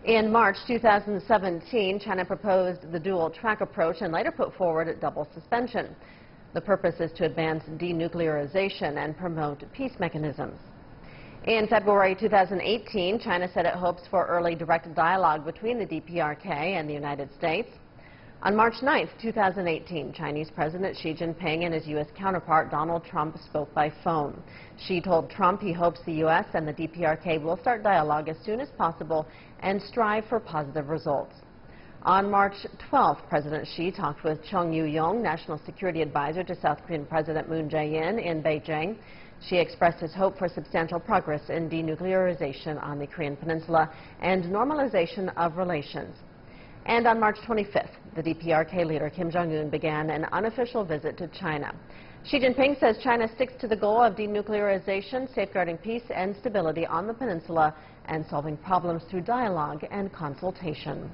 In March 2017, China proposed the dual-track approach and later put forward a double suspension. The purpose is to advance denuclearization and promote peace mechanisms. In February 2018, China said it hopes for early direct dialogue between the DPRK and the United States. On March 9, 2018, Chinese President Xi Jinping and his U.S. counterpart Donald Trump spoke by phone. Xi told Trump he hopes the U.S. and the DPRK will start dialogue as soon as possible and strive for positive results. On March 12, President Xi talked with Chung Eui-yong, National Security Advisor to South Korean President Moon Jae-in in Beijing. Xi expressed his hope for substantial progress in denuclearization on the Korean Peninsula and normalization of relations. And on March 25th, the DPRK leader Kim Jong-un began an unofficial visit to China. Xi Jinping says China sticks to the goal of denuclearization, safeguarding peace and stability on the peninsula, and solving problems through dialogue and consultation.